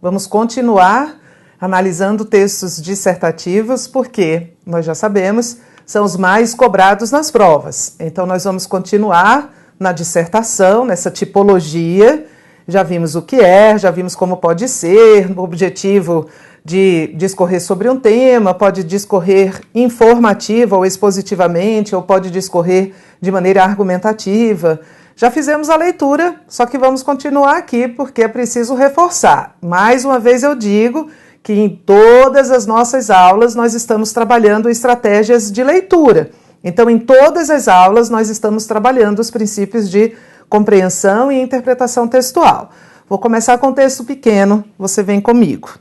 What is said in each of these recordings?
Vamos continuar analisando textos dissertativos, porque nós já sabemos, são os mais cobrados nas provas. Então, nós vamos continuar na dissertação, nessa tipologia. Já vimos o que é, já vimos como pode ser, o objetivo de discorrer sobre um tema, pode discorrer informativa ou expositivamente, ou pode discorrer de maneira argumentativa. Já fizemos a leitura, só que vamos continuar aqui porque é preciso reforçar. Mais uma vez eu digo que em todas as nossas aulas nós estamos trabalhando estratégias de leitura. Então, em todas as aulas nós estamos trabalhando os princípios de compreensão e interpretação textual. Vou começar com um texto pequeno, você vem comigo.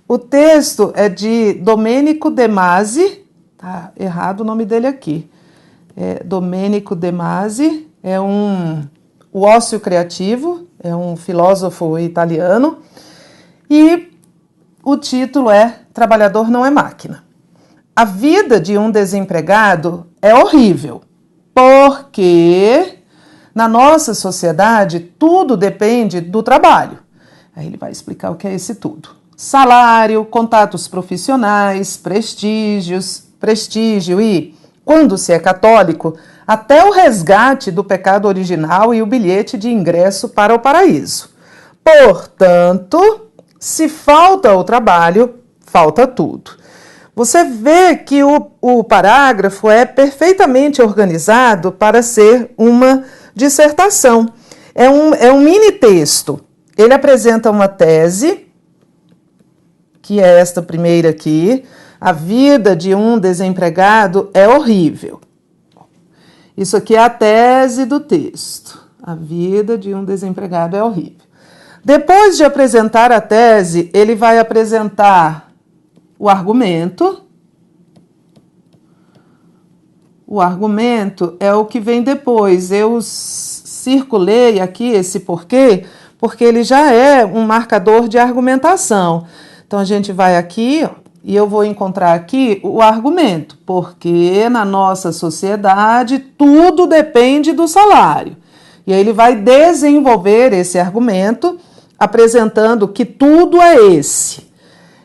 O texto é de Domenico De Masi, tá errado o nome dele aqui. Domenico De Masi. O ócio criativo, é um filósofo italiano, e o título é Trabalhador não é máquina. A vida de um desempregado é horrível, porque na nossa sociedade tudo depende do trabalho. Aí ele vai explicar o que é esse tudo. Salário, contatos profissionais, prestígio e, quando se é católico, até o resgate do pecado original e o bilhete de ingresso para o paraíso. Portanto, se falta o trabalho, falta tudo. Você vê que o parágrafo é perfeitamente organizado para ser uma dissertação. É um mini texto. Ele apresenta uma tese, que é esta primeira aqui. A vida de um desempregado é horrível. Isso aqui é a tese do texto. A vida de um desempregado é horrível. Depois de apresentar a tese, ele vai apresentar o argumento. O argumento é o que vem depois. Eu circulei aqui esse porquê, porque ele já é um marcador de argumentação. Então, a gente vai aqui, ó, e eu vou encontrar aqui o argumento, porque na nossa sociedade tudo depende do salário. E aí ele vai desenvolver esse argumento, apresentando que tudo é esse.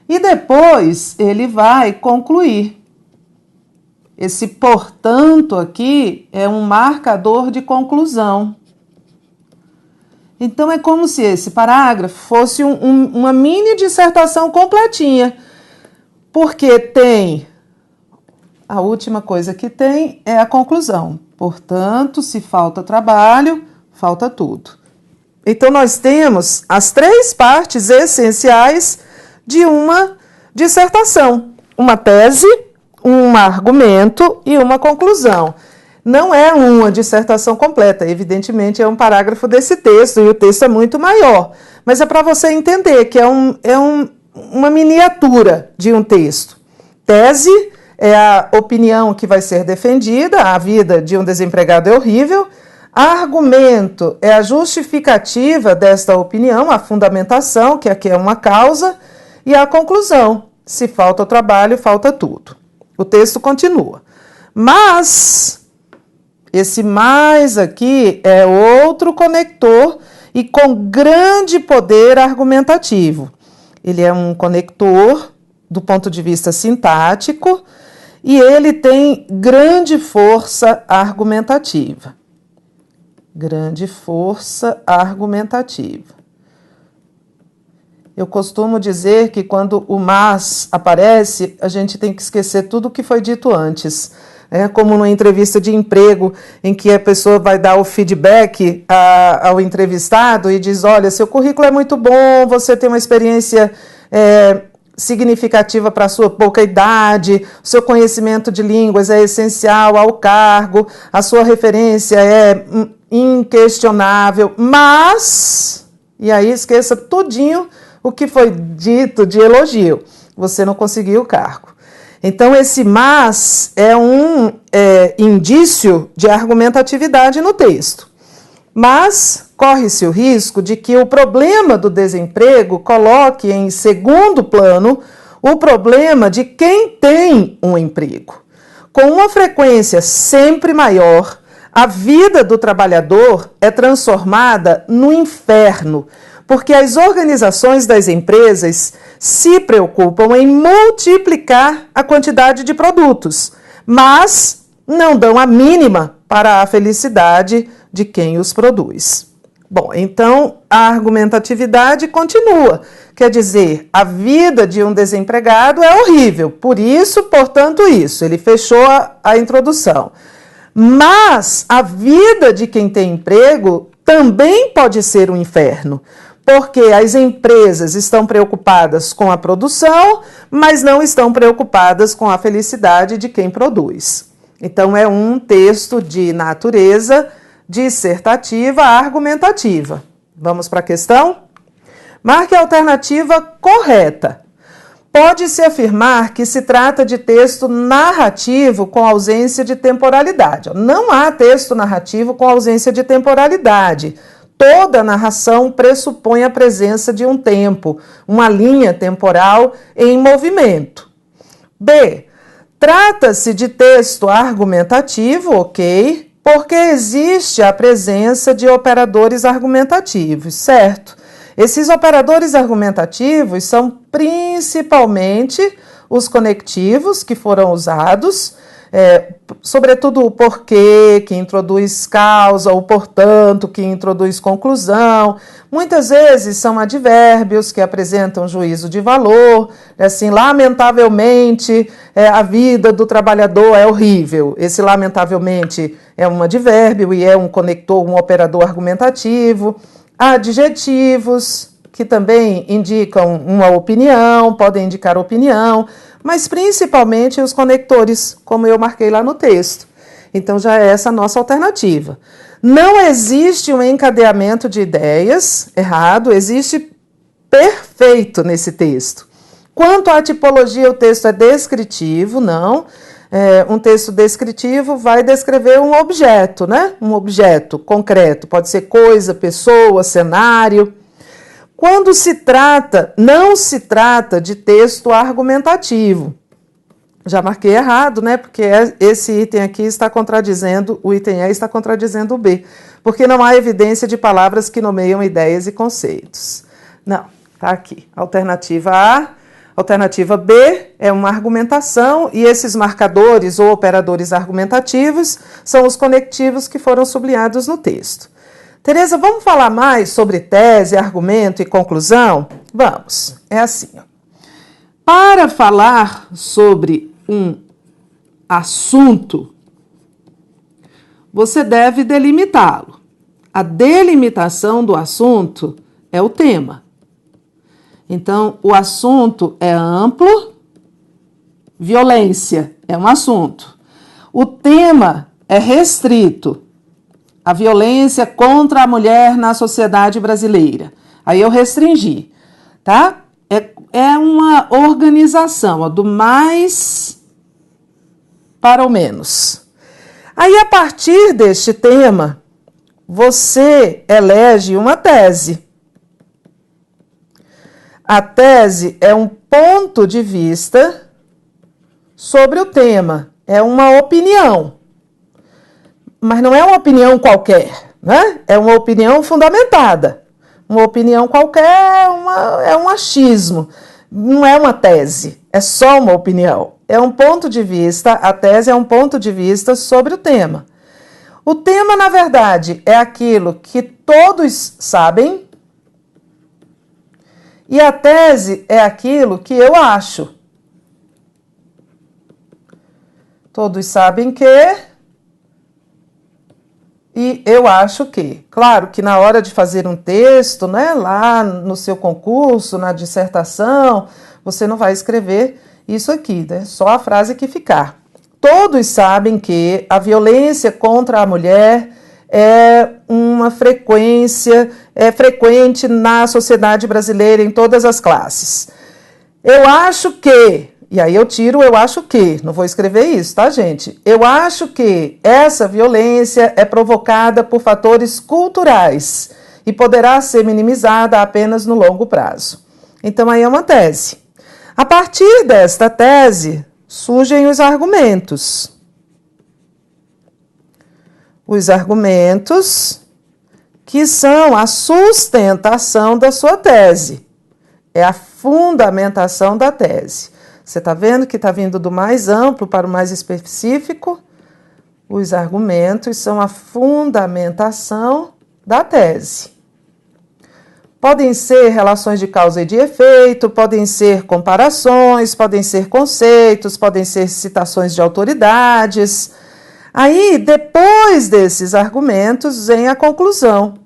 E depois ele vai concluir. Esse portanto aqui é um marcador de conclusão. Então é como se esse parágrafo fosse uma mini dissertação completinha. Porque tem, a última coisa que tem é a conclusão. Portanto, se falta trabalho, falta tudo. Então, nós temos as três partes essenciais de uma dissertação. Uma tese, um argumento e uma conclusão. Não é uma dissertação completa, evidentemente é um parágrafo desse texto e o texto é muito maior. Mas é para você entender que uma miniatura de um texto. Tese é a opinião que vai ser defendida, a vida de um desempregado é horrível. Argumento é a justificativa desta opinião, a fundamentação, que aqui é uma causa, e a conclusão, se falta o trabalho, falta tudo. O texto continua. Mas, esse mais aqui é outro conector e com grande poder argumentativo. Ele é um conector do ponto de vista sintático e ele tem grande força argumentativa. Grande força argumentativa. Eu costumo dizer que quando o mas aparece, a gente tem que esquecer tudo o que foi dito antes. É como numa entrevista de emprego, em que a pessoa vai dar o feedback ao entrevistado e diz, olha, seu currículo é muito bom, você tem uma experiência significativa para a sua pouca idade, o seu conhecimento de línguas é essencial ao cargo, a sua referência é inquestionável, mas, e aí esqueça tudinho o que foi dito de elogio, você não conseguiu o cargo. Então, esse mas é um indício de argumentatividade no texto. Mas corre-se o risco de que o problema do desemprego coloque em segundo plano o problema de quem tem um emprego. Com uma frequência sempre maior, a vida do trabalhador é transformada no inferno, porque as organizações das empresas se preocupam em multiplicar a quantidade de produtos, mas não dão a mínima para a felicidade de quem os produz. Bom, então a argumentatividade continua. Quer dizer, a vida de um desempregado é horrível, por isso, portanto, isso. Ele fechou a introdução. Mas a vida de quem tem emprego também pode ser um inferno, porque as empresas estão preocupadas com a produção, mas não estão preocupadas com a felicidade de quem produz. Então, é um texto de natureza dissertativa argumentativa. Vamos para a questão? Marque a alternativa correta. Pode-se afirmar que se trata de texto narrativo com ausência de temporalidade. Não há texto narrativo com ausência de temporalidade. Toda narração pressupõe a presença de um tempo, uma linha temporal em movimento. B. Trata-se de texto argumentativo, ok, porque existe a presença de operadores argumentativos, certo? Esses operadores argumentativos são principalmente os conectivos que foram usados, sobretudo o porquê, que introduz causa, o portanto, que introduz conclusão. Muitas vezes são advérbios que apresentam juízo de valor, assim, lamentavelmente, a vida do trabalhador é horrível. Esse lamentavelmente é um advérbio e é um conector, um operador argumentativo. Adjetivos, que também indicam uma opinião, podem indicar opinião, mas principalmente os conectores, como eu marquei lá no texto. Então, já é essa a nossa alternativa. Não existe um encadeamento de ideias, errado, existe perfeito nesse texto. Quanto à tipologia, o texto é descritivo, não. Um texto descritivo vai descrever um objeto, né? Um objeto concreto, pode ser coisa, pessoa, cenário. Quando se trata, não se trata de texto argumentativo. Já marquei errado, né? Porque esse item aqui está contradizendo, o item E está contradizendo o B, porque não há evidência de palavras que nomeiam ideias e conceitos. Não, tá aqui. Alternativa A. Alternativa B é uma argumentação e esses marcadores ou operadores argumentativos são os conectivos que foram sublinhados no texto. Tereza, vamos falar mais sobre tese, argumento e conclusão? Vamos. É assim, ó. Para falar sobre um assunto, você deve delimitá-lo. A delimitação do assunto é o tema. Então, o assunto é amplo, violência é um assunto. O tema é restrito, a violência contra a mulher na sociedade brasileira. Aí eu restringi, tá? É uma organização, ó, do mais para o menos. Aí, a partir deste tema, você elege uma tese. A tese é um ponto de vista sobre o tema, é uma opinião. Mas não é uma opinião qualquer, né? É uma opinião fundamentada. Uma opinião qualquer é um achismo, não é uma tese, é só uma opinião. É um ponto de vista, a tese é um ponto de vista sobre o tema. O tema, na verdade, é aquilo que todos sabem, e a tese é aquilo que eu acho. Todos sabem que... E eu acho que, claro que na hora de fazer um texto, né, lá no seu concurso, na dissertação, você não vai escrever isso aqui, né, só a frase que ficar. Todos sabem que a violência contra a mulher é uma frequência, é frequente na sociedade brasileira em todas as classes. Eu acho que... E aí eu tiro eu acho que, não vou escrever isso, tá, gente? Eu acho que essa violência é provocada por fatores culturais e poderá ser minimizada apenas no longo prazo. Então, aí é uma tese. A partir desta tese, surgem os argumentos. Os argumentos que são a sustentação da sua tese. É a fundamentação da tese. Você está vendo que está vindo do mais amplo para o mais específico? Os argumentos são a fundamentação da tese. Podem ser relações de causa e de efeito, podem ser comparações, podem ser conceitos, podem ser citações de autoridades. Aí, depois desses argumentos, vem a conclusão,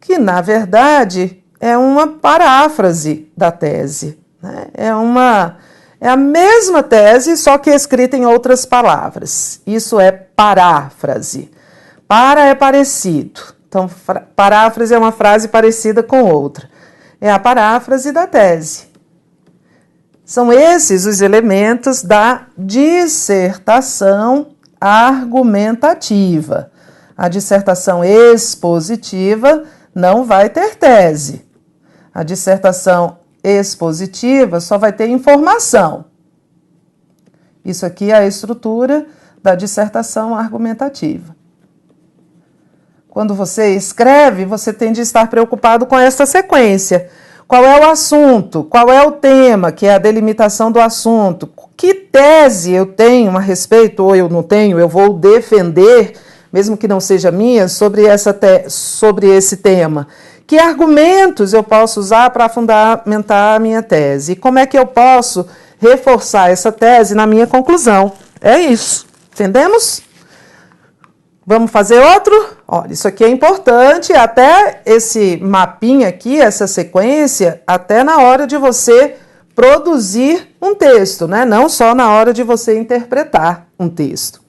que, na verdade, é uma paráfrase da tese, né? É a mesma tese, só que escrita em outras palavras. Isso é paráfrase. Para é parecido. Então, paráfrase é uma frase parecida com outra. É a paráfrase da tese. São esses os elementos da dissertação argumentativa. A dissertação expositiva não vai ter tese. A dissertação expositiva só vai ter informação. Isso aqui é a estrutura da dissertação argumentativa. Quando você escreve, você tem de estar preocupado com esta sequência. Qual é o assunto? Qual é o tema, que é a delimitação do assunto? Que tese eu tenho a respeito, ou eu não tenho, eu vou defender, mesmo que não seja minha, sobre esse tema? Que argumentos eu posso usar para fundamentar a minha tese? E como é que eu posso reforçar essa tese na minha conclusão? É isso. Entendemos? Vamos fazer outro? Olha, isso aqui é importante, até esse mapinha aqui, essa sequência, até na hora de você produzir um texto, né? Não só na hora de você interpretar um texto.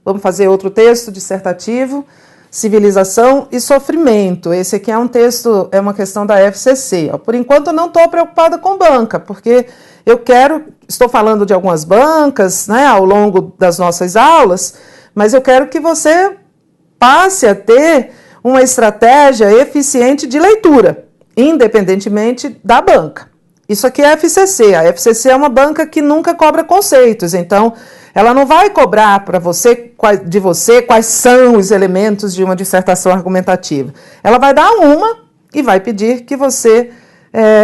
Vamos fazer outro texto dissertativo, Civilização e Sofrimento. Esse aqui é um texto, é uma questão da FCC. Por enquanto eu não estou preocupada com banca, porque estou falando de algumas bancas, né, ao longo das nossas aulas, mas eu quero que você passe a ter uma estratégia eficiente de leitura, independentemente da banca. Isso aqui é a FCC. A FCC é uma banca que nunca cobra conceitos, então ela não vai cobrar de você quais são os elementos de uma dissertação argumentativa. Ela vai dar uma e vai pedir que você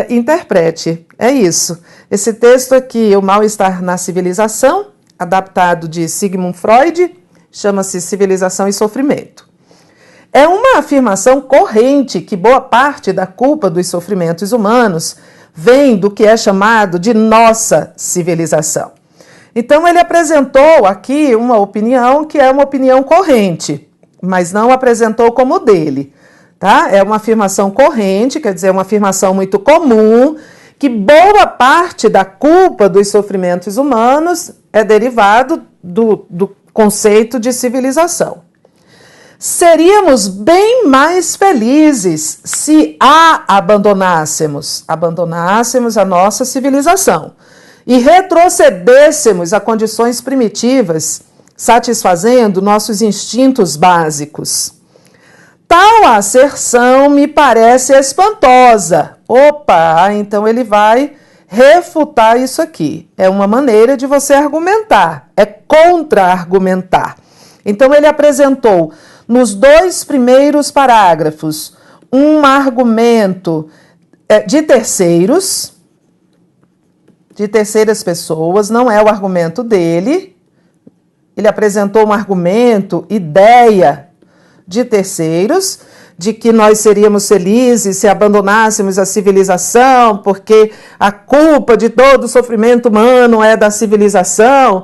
interprete. É isso. Esse texto aqui, O Mal-Estar na Civilização, adaptado de Sigmund Freud, chama-se Civilização e Sofrimento. É uma afirmação corrente que boa parte da culpa dos sofrimentos humanos vem do que é chamado de nossa civilização. Então, ele apresentou aqui uma opinião que é uma opinião corrente, mas não apresentou como dele, tá? É uma afirmação corrente, quer dizer, uma afirmação muito comum, que boa parte da culpa dos sofrimentos humanos é derivado do conceito de civilização. Seríamos bem mais felizes se abandonássemos a nossa civilização e retrocedêssemos a condições primitivas, satisfazendo nossos instintos básicos. Tal asserção me parece espantosa. Opa, então ele vai refutar isso aqui. É uma maneira de você argumentar, é contra-argumentar. Então ele apresentou nos 2 primeiros parágrafos um argumento de terceiras pessoas, não é o argumento dele. Ele apresentou um argumento, ideia de terceiros, de que nós seríamos felizes se abandonássemos a civilização, porque a culpa de todo o sofrimento humano é da civilização.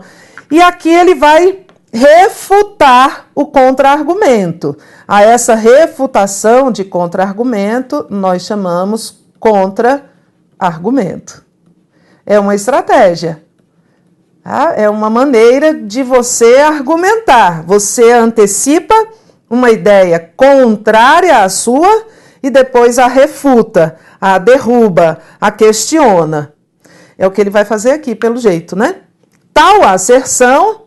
E aqui ele vai refutar o contra-argumento. A essa refutação de contra-argumento, nós chamamos contra-argumento. É uma estratégia. Tá? É uma maneira de você argumentar. Você antecipa uma ideia contrária à sua e depois a refuta, a derruba, a questiona. É o que ele vai fazer aqui, pelo jeito, né? Tal asserção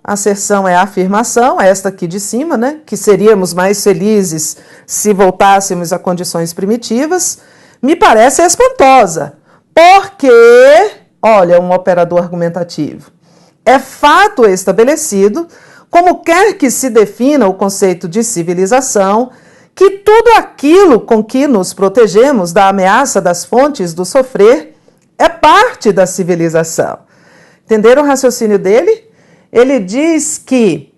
é a afirmação, esta aqui de cima, né? Que seríamos mais felizes se voltássemos a condições primitivas, me parece espantosa. Porque, olha, um operador argumentativo. É fato estabelecido como quer que se defina o conceito de civilização, que tudo aquilo com que nos protegemos da ameaça das fontes do sofrer é parte da civilização. Entenderam o raciocínio dele? Ele diz que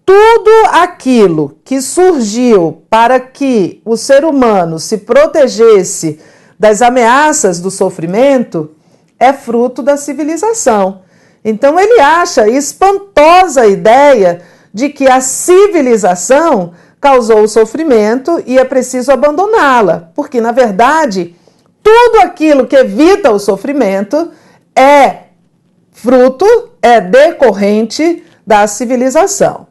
tudo aquilo que surgiu para que o ser humano se protegesse das ameaças do sofrimento é fruto da civilização. Então ele acha espantosa a ideia de que a civilização causou o sofrimento e é preciso abandoná-la, porque na verdade tudo aquilo que evita o sofrimento é fruto, é decorrente da civilização.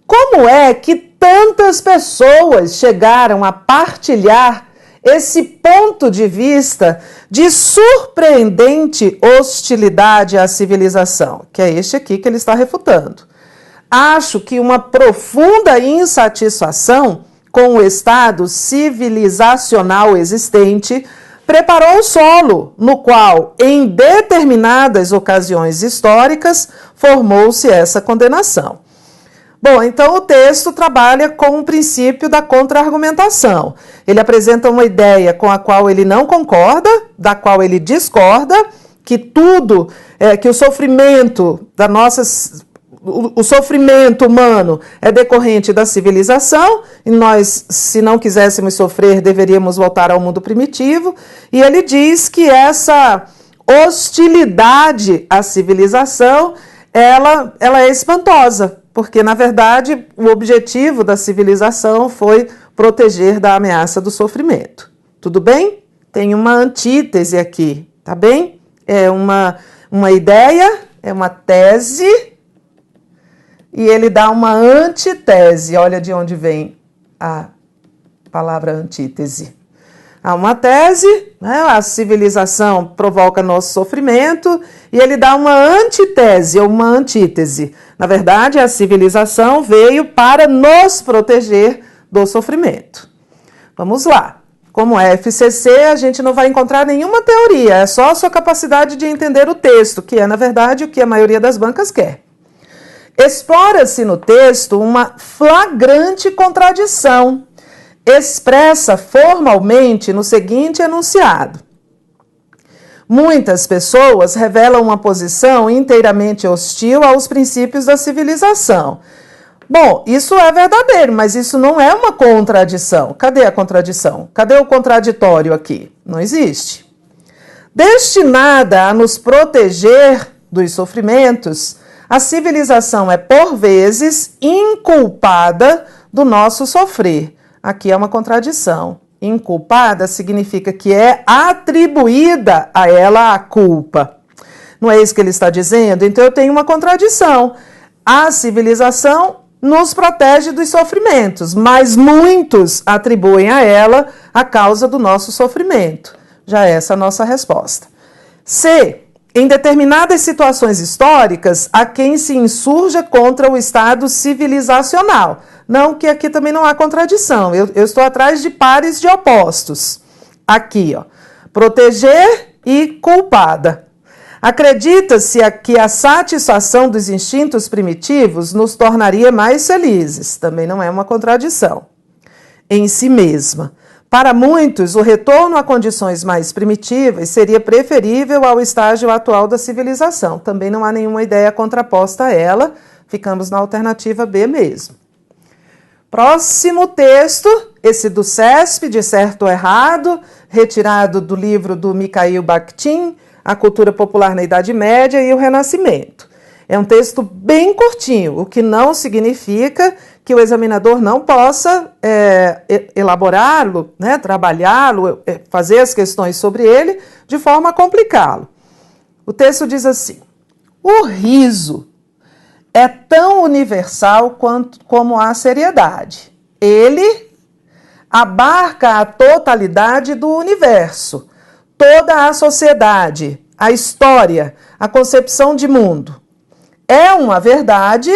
Como é que tantas pessoas chegaram a partilhar esse ponto de vista de surpreendente hostilidade à civilização? Que é este aqui que ele está refutando. Acho que uma profunda insatisfação com o estado civilizacional existente preparou o solo, no qual, em determinadas ocasiões históricas, formou-se essa condenação. Bom, então o texto trabalha com o princípio da contra-argumentação. Ele apresenta uma ideia com a qual ele não concorda, da qual ele discorda, que tudo, que o sofrimento da o sofrimento humano é decorrente da civilização, e nós, se não quiséssemos sofrer, deveríamos voltar ao mundo primitivo, e ele diz que essa hostilidade à civilização, ela é espantosa, porque, na verdade, o objetivo da civilização foi proteger da ameaça do sofrimento. Tudo bem? Tem uma antítese aqui, tá bem? É uma ideia, é uma tese, e ele dá uma antitese. Olha de onde vem a palavra antítese. Há uma tese, né? A civilização provoca nosso sofrimento, e ele dá uma antitese, ou uma antítese. Na verdade, a civilização veio para nos proteger do sofrimento. Vamos lá. Como é FCC, a gente não vai encontrar nenhuma teoria, é só a sua capacidade de entender o texto, que é, na verdade, o que a maioria das bancas quer. Explora-se no texto uma flagrante contradição, expressa formalmente no seguinte enunciado: muitas pessoas revelam uma posição inteiramente hostil aos princípios da civilização. Bom, isso é verdadeiro, mas isso não é uma contradição. Cadê a contradição? Cadê o contraditório aqui? Não existe. Destinada a nos proteger dos sofrimentos, a civilização é, por vezes, inculpada do nosso sofrer. Aqui é uma contradição. Inculpada significa que é atribuída a ela a culpa. Não é isso que ele está dizendo? Então eu tenho uma contradição. A civilização nos protege dos sofrimentos, mas muitos atribuem a ela a causa do nosso sofrimento. Já essa é a nossa resposta. C. Em determinadas situações históricas, há quem se insurja contra o estado civilizacional. Não que aqui também não há contradição. Eu estou atrás de pares de opostos. Aqui, ó. Proteger e culpada. Acredita-se que a satisfação dos instintos primitivos nos tornaria mais felizes. Também não é uma contradição em si mesma. Para muitos, o retorno a condições mais primitivas seria preferível ao estágio atual da civilização. Também não há nenhuma ideia contraposta a ela. Ficamos na alternativa B mesmo. Próximo texto, esse do CESP, de certo ou errado, retirado do livro do Mikhail Bakhtin, A Cultura Popular na Idade Média e o Renascimento. É um texto bem curtinho, o que não significa que o examinador não possa elaborá-lo, né, trabalhá-lo, fazer as questões sobre ele de forma a complicá-lo. O texto diz assim: o riso é tão universal como a seriedade. Ele abarca a totalidade do universo, toda a sociedade, a história, a concepção de mundo. É uma verdade,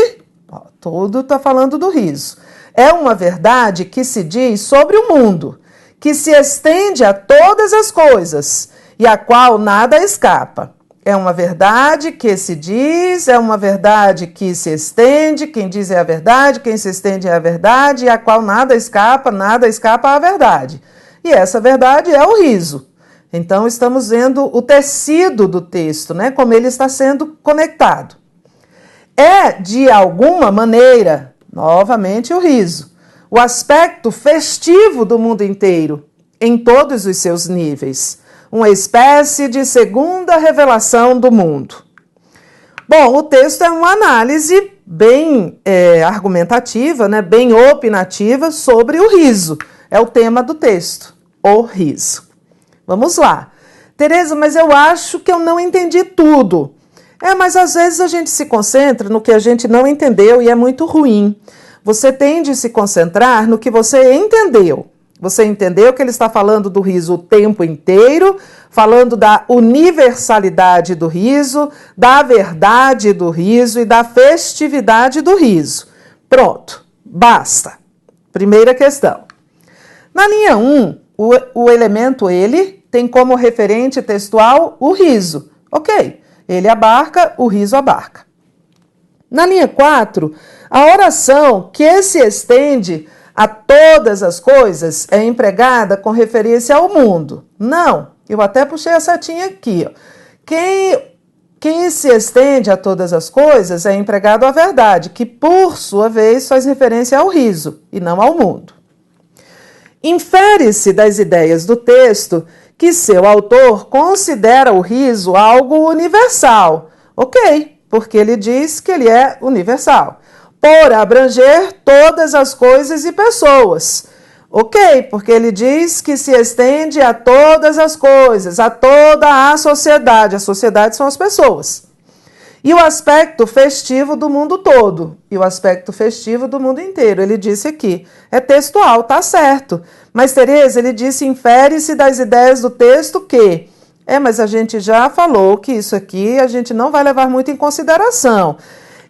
tudo está falando do riso, é uma verdade que se diz sobre o mundo, que se estende a todas as coisas e a qual nada escapa. é uma verdade que se diz, é uma verdade que se estende, quem diz é a verdade, quem se estende é a verdade, e a qual nada escapa à verdade. E essa verdade é o riso. Então, estamos vendo o tecido do texto, né? Como ele está sendo conectado. É, de alguma maneira, novamente o riso, o aspecto festivo do mundo inteiro, em todos os seus níveis. Uma espécie de segunda revelação do mundo. Bom, o texto é uma análise bem argumentativa, né, bem opinativa sobre o riso. É o tema do texto, o riso. Vamos lá. Tereza, mas eu acho que eu não entendi tudo. Mas às vezes a gente se concentra no que a gente não entendeu e é muito ruim. Você tende a se concentrar no que você entendeu. Você entendeu que ele está falando do riso o tempo inteiro, falando da universalidade do riso, da verdade do riso e da festividade do riso. Pronto, basta. Primeira questão. Na linha 1, o elemento ele tem como referente textual o riso. Ok, ele abarca, o riso abarca. Na linha 4, a oração que se estende a todas as coisas é empregada com referência ao mundo. Não, eu até puxei a setinha aqui. Ó. Quem se estende a todas as coisas é empregado à verdade, que por sua vez faz referência ao riso e não ao mundo. Infere-se das ideias do texto que seu autor considera o riso algo universal. Ok, porque ele diz que ele é universal. Por abranger todas as coisas e pessoas. Ok, porque ele diz que se estende a todas as coisas, a toda a sociedade. A sociedade são as pessoas. E o aspecto festivo do mundo todo. E o aspecto festivo do mundo inteiro. Ele disse aqui. É textual, tá certo. Mas, Tereza, ele disse, infere-se das ideias do texto que... mas a gente já falou que isso aqui a gente não vai levar muito em consideração.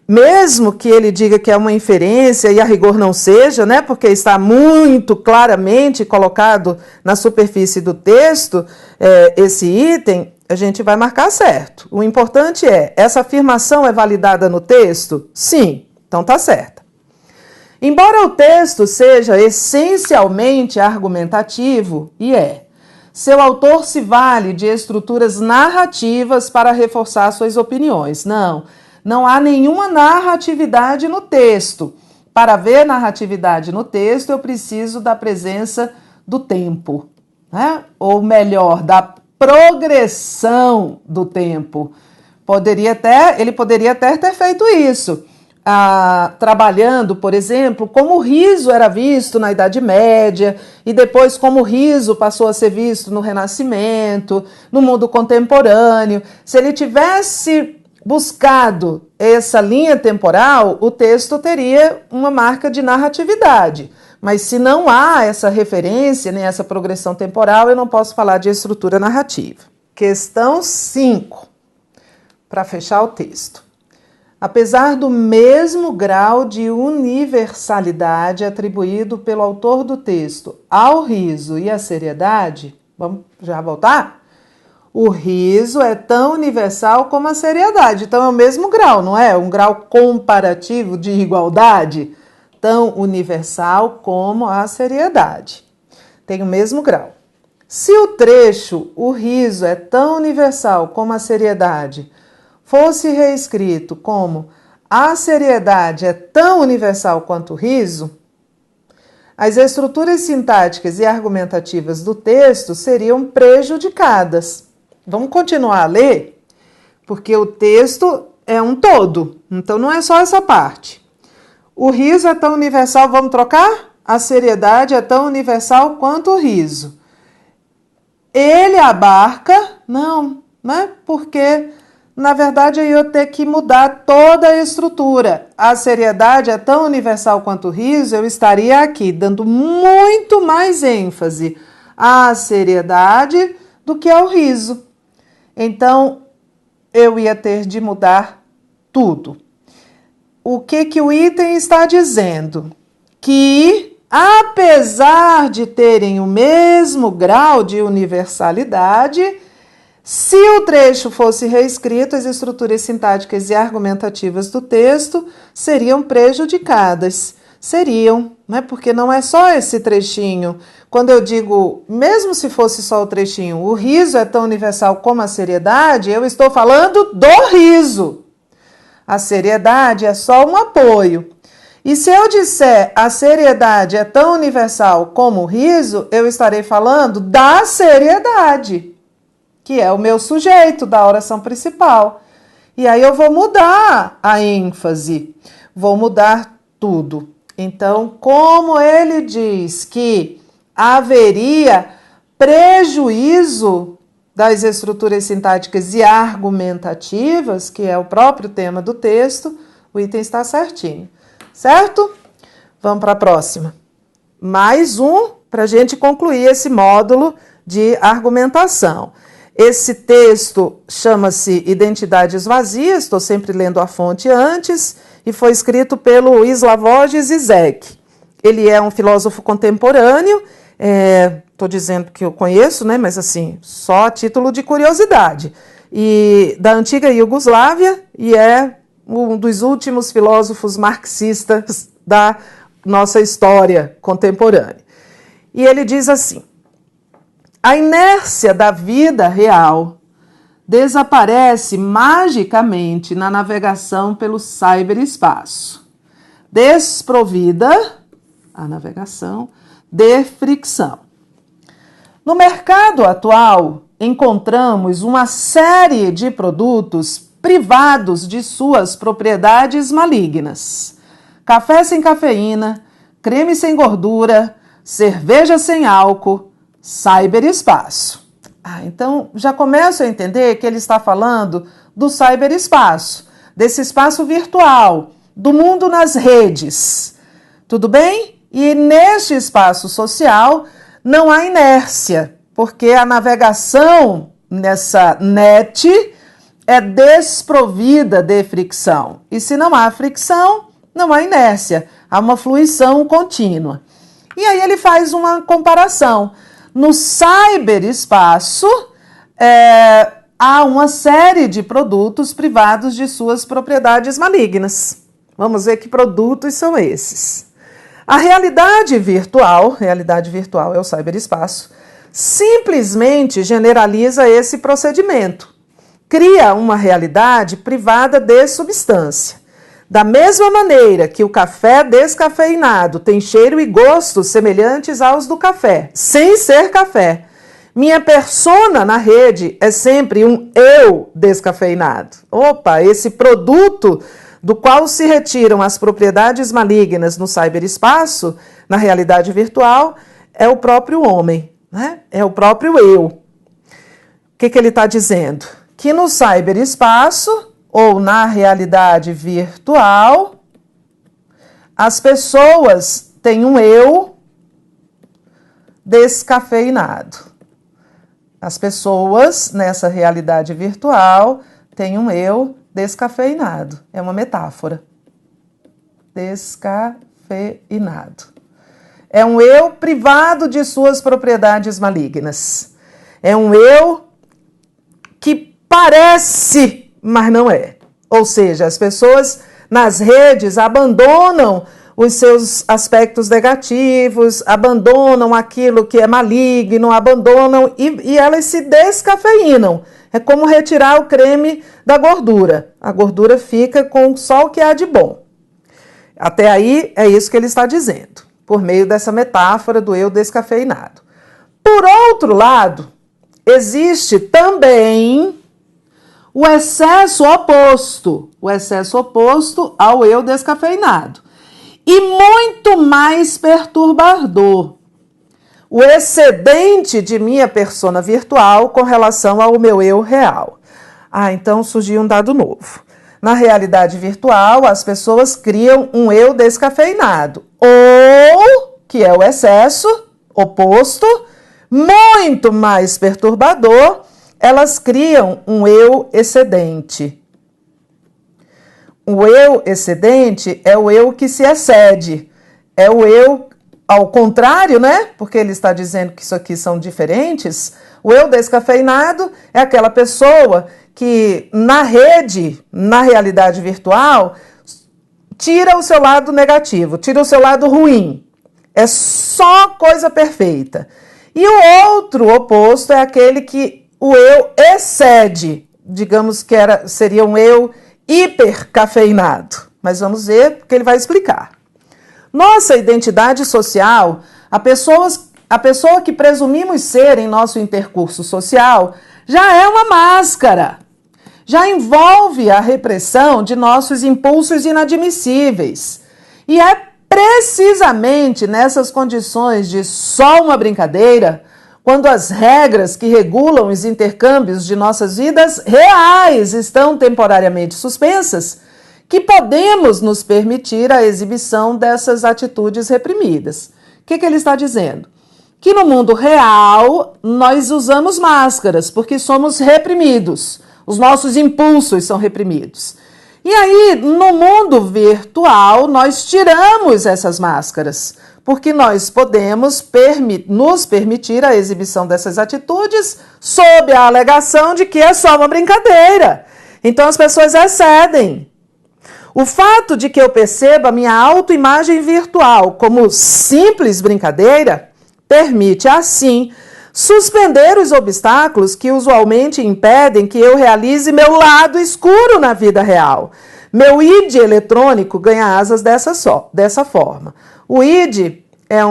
Mesmo que ele diga que é uma inferência e a rigor não seja, né, porque está muito claramente colocado na superfície do texto, esse item, a gente vai marcar certo. O importante essa afirmação é validada no texto? Sim, então tá certa. Embora o texto seja essencialmente argumentativo, seu autor se vale de estruturas narrativas para reforçar suas opiniões. Não há nenhuma narratividade no texto. Para ver narratividade no texto, eu preciso da presença do tempo, né? Ou melhor, da progressão do tempo. Ele poderia até ter feito isso, trabalhando, por exemplo, como o riso era visto na Idade Média e depois como o riso passou a ser visto no Renascimento, no mundo contemporâneo. Se ele tivesse buscado essa linha temporal, o texto teria uma marca de narratividade. Mas se não há essa referência, nem essa progressão temporal, eu não posso falar de estrutura narrativa. Questão 5, para fechar o texto. Apesar do mesmo grau de universalidade atribuído pelo autor do texto ao riso e à seriedade, vamos já voltar? O riso é tão universal como a seriedade. Então, é o mesmo grau, não é? Um grau comparativo de igualdade. Tão universal como a seriedade. Tem o mesmo grau. Se o trecho, o riso é tão universal como a seriedade, fosse reescrito como a seriedade é tão universal quanto o riso, as estruturas sintáticas e argumentativas do texto seriam prejudicadas. Vamos continuar a ler, porque o texto é um todo, então não é só essa parte. O riso é tão universal, vamos trocar? A seriedade é tão universal quanto o riso. Ele abarca, não, né? Porque, na verdade, eu ia ter que mudar toda a estrutura. A seriedade é tão universal quanto o riso, eu estaria aqui dando muito mais ênfase à seriedade do que ao riso. Então, eu ia ter de mudar tudo. O que o item está dizendo? Que, apesar de terem o mesmo grau de universalidade, Se o trecho fosse reescrito, as estruturas sintáticas e argumentativas do texto seriam prejudicadas. Seriam, né? Porque não é só esse trechinho. Quando eu digo, mesmo se fosse só o trechinho, o riso é tão universal como a seriedade, eu estou falando do riso. A seriedade é só um apoio. E se eu disser a seriedade é tão universal como o riso, eu estarei falando da seriedade, que é o meu sujeito da oração principal. E aí eu vou mudar a ênfase, vou mudar tudo. Então, como ele diz que haveria prejuízo das estruturas sintáticas e argumentativas, que é o próprio tema do texto, o item está certinho. Certo? Vamos para a próxima. Mais um para a gente concluir esse módulo de argumentação. Esse texto chama-se Identidades Vazias, estou sempre lendo a fonte antes, e foi escrito pelo Slavoj Žižek. Ele é um filósofo contemporâneo, estou dizendo que eu conheço, né, mas assim, só a título de curiosidade, e da antiga Iugoslávia, e é um dos últimos filósofos marxistas da nossa história contemporânea. E ele diz assim: a inércia da vida real desaparece magicamente na navegação pelo cyberespaço, desprovida, a navegação, de fricção. No mercado atual, encontramos uma série de produtos privados de suas propriedades malignas. Café sem cafeína, creme sem gordura, cerveja sem álcool, cyberespaço. Então já começo a entender que ele está falando do cyberespaço, desse espaço virtual, do mundo nas redes. Tudo bem? E neste espaço social não há inércia, porque a navegação nessa net é desprovida de fricção. E se não há fricção, não há inércia, há uma fluição contínua. E aí ele faz uma comparação. No cyberespaço, há uma série de produtos privados de suas propriedades malignas. Vamos ver que produtos são esses. A realidade virtual é o cyberespaço, simplesmente generaliza esse procedimento. Cria uma realidade privada de substância. Da mesma maneira que o café descafeinado tem cheiro e gosto semelhantes aos do café, sem ser café, minha persona na rede é sempre um eu descafeinado. Opa, esse produto do qual se retiram as propriedades malignas no cyberespaço, na realidade virtual, é o próprio homem, né? É o próprio eu. O que ele está dizendo? Que no cyberespaço, ou na realidade virtual, as pessoas têm um eu descafeinado. As pessoas, nessa realidade virtual, têm um eu descafeinado. É uma metáfora. Descafeinado. É um eu privado de suas propriedades malignas. É um eu que parece, mas não é. Ou seja, as pessoas nas redes abandonam os seus aspectos negativos, abandonam aquilo que é maligno, abandonam e elas se descafeinam. É como retirar o creme da gordura. A gordura fica com só o que há de bom. Até aí é isso que ele está dizendo, por meio dessa metáfora do eu descafeinado. Por outro lado, existe também o excesso oposto ao eu descafeinado. E muito mais perturbador, o excedente de minha persona virtual com relação ao meu eu real. Então surgiu um dado novo. Na realidade virtual, as pessoas criam um eu descafeinado, ou, que é o excesso oposto, muito mais perturbador, elas criam um eu excedente. O eu excedente é o eu que se excede, é o eu ao contrário, né? Porque ele está dizendo que isso aqui são diferentes. O eu descafeinado é aquela pessoa que na rede, na realidade virtual, tira o seu lado negativo, tira o seu lado ruim. É só coisa perfeita. E o outro oposto é aquele que o eu excede, digamos que seria um eu hipercafeinado. Mas vamos ver, porque ele vai explicar. Nossa identidade social, a pessoa que presumimos ser em nosso intercurso social, já é uma máscara. Já envolve a repressão de nossos impulsos inadmissíveis. E é precisamente nessas condições de só uma brincadeira, quando as regras que regulam os intercâmbios de nossas vidas reais estão temporariamente suspensas, que podemos nos permitir a exibição dessas atitudes reprimidas. O que ele está dizendo? Que no mundo real nós usamos máscaras porque somos reprimidos, os nossos impulsos são reprimidos. E aí, no mundo virtual, nós tiramos essas máscaras, porque nós podemos nos permitir a exibição dessas atitudes sob a alegação de que é só uma brincadeira. Então as pessoas excedem. O fato de que eu perceba a minha autoimagem virtual como simples brincadeira permite, assim, suspender os obstáculos que usualmente impedem que eu realize meu lado escuro na vida real. Meu id eletrônico ganha asas dessa forma. O id é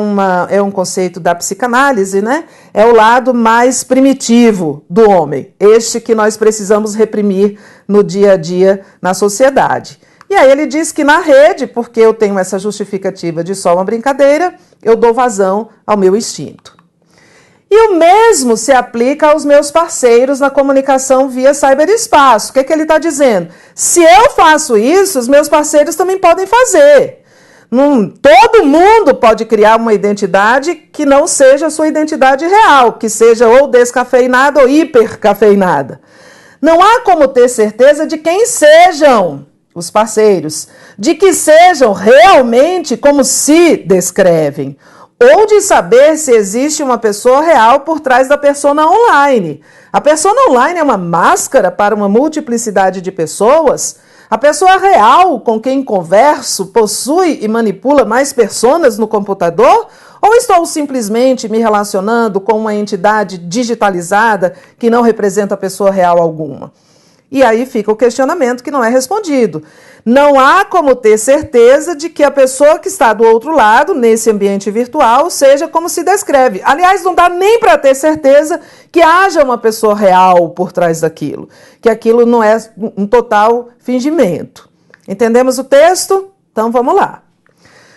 um conceito da psicanálise, né? É o lado mais primitivo do homem, este que nós precisamos reprimir no dia a dia na sociedade. E aí ele diz que na rede, porque eu tenho essa justificativa de só uma brincadeira, eu dou vazão ao meu instinto. E o mesmo se aplica aos meus parceiros na comunicação via cyberespaço. O que ele está dizendo? Se eu faço isso, os meus parceiros também podem fazer. Todo mundo pode criar uma identidade que não seja a sua identidade real, que seja ou descafeinada ou hipercafeinada. Não há como ter certeza de quem sejam os parceiros, de que sejam realmente como se descrevem, ou de saber se existe uma pessoa real por trás da persona online. A persona online é uma máscara para uma multiplicidade de pessoas. A pessoa real com quem converso possui e manipula mais personas no computador? Ou estou simplesmente me relacionando com uma entidade digitalizada que não representa pessoa real alguma? E aí fica o questionamento que não é respondido. Não há como ter certeza de que a pessoa que está do outro lado, nesse ambiente virtual, seja como se descreve. Aliás, não dá nem para ter certeza que haja uma pessoa real por trás daquilo, que aquilo não é um total fingimento. Entendemos o texto? Então vamos lá.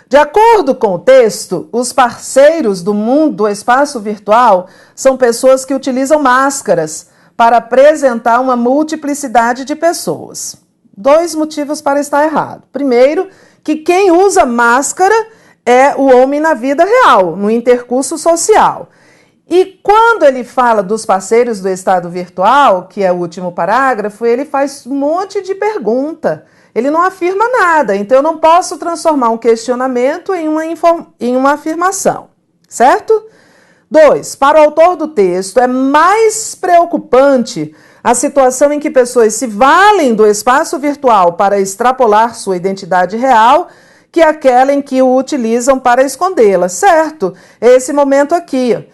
De acordo com o texto, os parceiros do mundo do espaço virtual são pessoas que utilizam máscaras para apresentar uma multiplicidade de pessoas. 2 motivos para estar errado. Primeiro, que quem usa máscara é o homem na vida real, no intercurso social. E quando ele fala dos parceiros do estado virtual, que é o último parágrafo, ele faz um monte de pergunta. Ele não afirma nada, então eu não posso transformar um questionamento em uma afirmação, certo? 2. Para o autor do texto, é mais preocupante a situação em que pessoas se valem do espaço virtual para extrapolar sua identidade real que aquela em que o utilizam para escondê-la, certo? Esse momento aqui.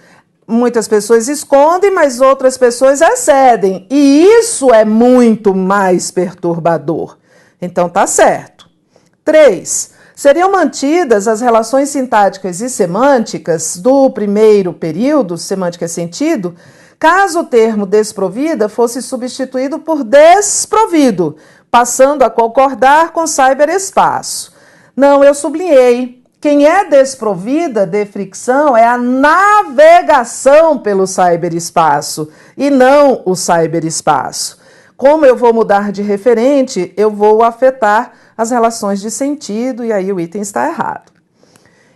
Muitas pessoas escondem, mas outras pessoas excedem. E isso é muito mais perturbador. Então tá certo. 3. Seriam mantidas as relações sintáticas e semânticas do primeiro período, semântica é sentido, caso o termo desprovida fosse substituído por desprovido, passando a concordar com cyberespaço. Não, eu sublinhei. Quem é desprovida de fricção é a navegação pelo cyberespaço e não o cyberespaço. Como eu vou mudar de referente, eu vou afetar as relações de sentido e aí o item está errado.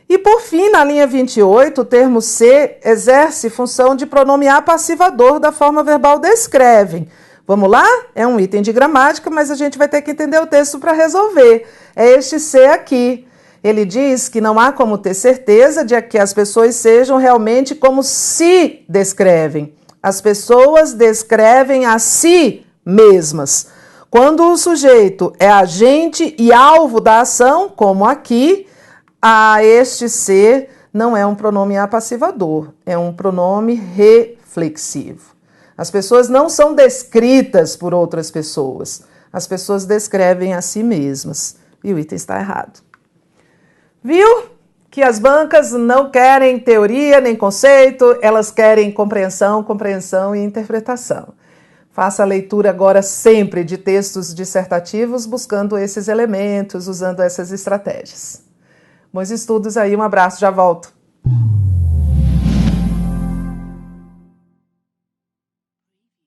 E por fim, na linha 28, o termo ser exerce função de pronomear passivador da forma verbal descrevem. Vamos lá? É um item de gramática, mas a gente vai ter que entender o texto para resolver. É este ser aqui. Ele diz que não há como ter certeza de que as pessoas sejam realmente como se descrevem. As pessoas descrevem a si mesmas. Quando o sujeito é agente e alvo da ação, como aqui, a este ser não é um pronome apassivador, é um pronome reflexivo. As pessoas não são descritas por outras pessoas, as pessoas descrevem a si mesmas. E o item está errado. Viu que as bancas não querem teoria nem conceito, elas querem compreensão, compreensão e interpretação. Faça a leitura agora sempre de textos dissertativos, buscando esses elementos, usando essas estratégias. Bons estudos aí, um abraço, já volto.